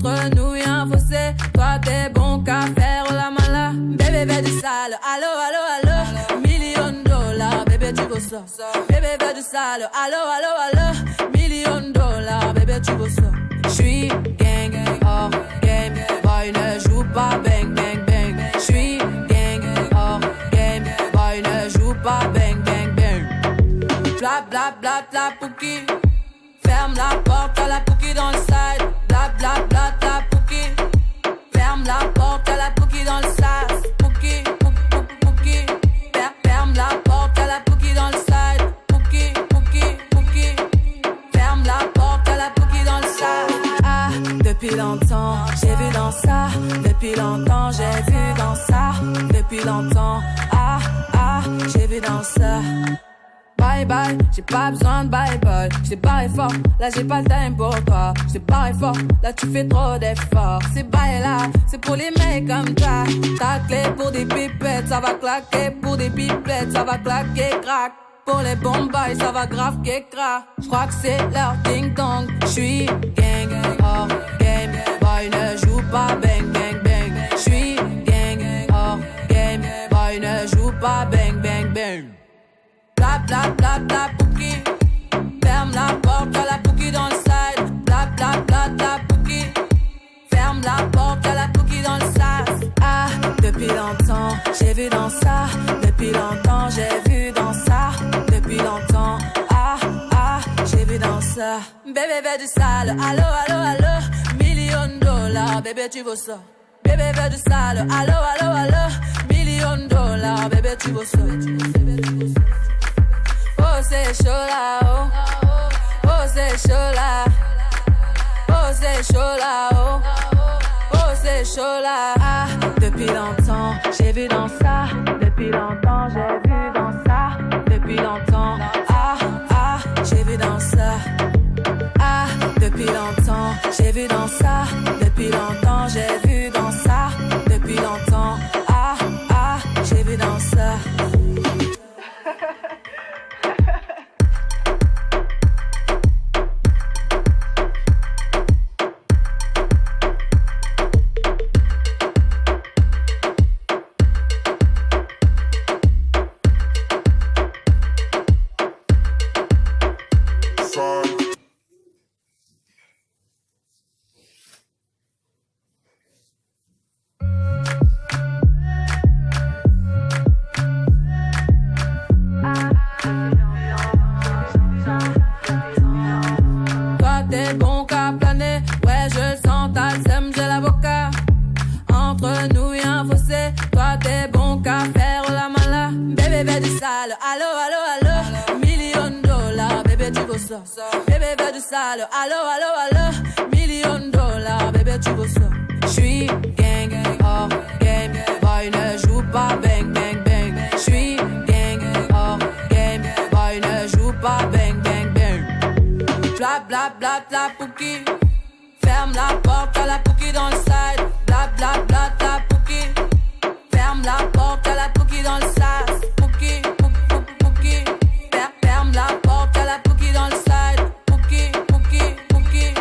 Entre nous y'a un fossé. Toi t'es bon qu'à faire la mala. Bébé veut du sale. Allo, allo, allo. $1,000,000. Bébé tu veux ça. Bébé veut du sale. Allo, allo, allo. $1,000,000. Bébé tu veux ça. J'suis gang, hors game. Boy ne joue pas bang, bang, bang. J'suis gang, hors game. Boy ne joue pas bang, bang, bang. Bla bla bla bla pouki. Ferme la porte à la pouki dans le side. Bla bla bla bla pouki. Ferme la porte à la pouki dans le sas. Pouki, pouki, pouki. Ferme la porte à la pouki dans le side. Pouki, pouki, pouki. Ferme la porte à la pouki dans le sas. Ah, depuis longtemps, j'ai vu dans ça. Depuis longtemps, j'ai vu dans ça. Depuis longtemps, ah, ah, j'ai vu dans ça. Bye bye, j'ai pas besoin de bye bye. J't'ai barré fort, là j'ai pas le time pour toi. J't'ai barré fort, là tu fais trop d'efforts. C'est bye là, c'est pour les mecs comme toi. Ta clé pour des pipettes, ça va claquer. Pour des pipettes, ça va claquer, crack. Pour les bombes, ça va grave qu'écra. J'crois que c'est leur ding dong. J'suis gang, hors game. Boy ne joue pas bang bang bang. J'suis gang, hors game. Boy ne joue pas bang bang bang. Bla bla bla bla pouki. Ferme la porte à la pouki dans le side. Bla bla bla bla pouki. Ferme la porte à la pouki dans le sas. Ah, depuis longtemps, j'ai vu dans ça. Depuis longtemps, j'ai vu dans ça. Depuis longtemps, ah, ah, j'ai vu dans ça. Bébé veut du sale, allo, allo, allo. $1,000,000, bébé tu veux ça. Bébé veut du sale, allo, allo, allo. $1,000,000, bébé tu veux ça. Oh c'est chaud là, oh, oh c'est chaud là, oh c'est chaud là, oh, oh c'est chaud là. Ah, depuis longtemps, j'ai vu dans ça. Depuis longtemps, j'ai vu dans ça. Depuis longtemps, ah, ah, j'ai vu dans ça. Ah, depuis longtemps, j'ai vu dans ça. Depuis longtemps, j'ai vu dans ça. Depuis longtemps, ah, ah, j'ai vu dans ça. Allo, allo, allo, $1,000,000, bébé tu veux ça. Bébé veut du sale, allo, allo, allo, $1,000,000, bébé tu veux ça. J'suis gang, hors game, boy ne joue pas bang, bang, bang. J'suis gang, hors game, boy ne joue pas bang, bang, bang. Bla bla bla bla pouki. Ferme la porte à la pouki dans le side. Bla bla bla bla pouki. Ferme la porte à la pouki dans le sas. Pouki. Ferme la porte à la pouki dans le side. Pouki, pouki, pouki.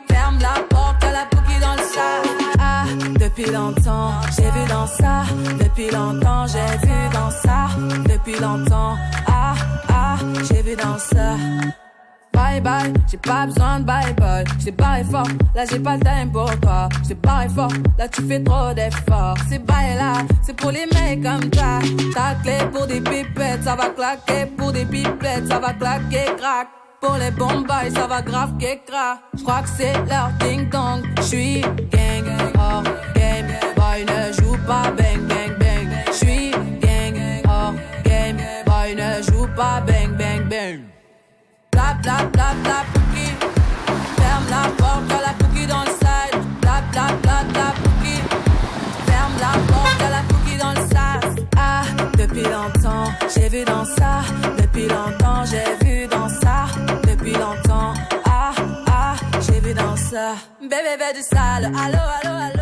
Ferme la porte à la pouki dans le side. Ah, depuis longtemps, j'ai vu dans ça. Depuis longtemps, j'ai vu dans ça. Depuis longtemps, ah, ah, j'ai vu dans ça. Bye bye, j'ai pas besoin de bye bye. J't'ai barré fort, là j'ai pas le time pour toi. J't'ai barré fort, là tu fais trop d'efforts. C'est bye là, c'est pour les mecs comme toi. Ta clé pour des pipettes, ça va claquer. Pour des pipettes, ça va claquer, crack. Pour les bombes, ça va grave qu'écra. J'crois que c'est leur ding dong. J'suis gang, hors game. Boy ne joue pas bang bang bang. J'suis gang, hors game. Boy ne joue pas bang bang bang. Bla bla bla bla pouki. Ferme la porte à la pouki dans le side. Bla bla bla bla pouki. Ferme la porte à la pouki dans le sas. Ah, depuis longtemps, j'ai vu dans ça. Depuis longtemps, j'ai vu dans ça. Depuis longtemps, ah, ah, j'ai vu dans ça. Bébé veut du sale, allo, allo, allo.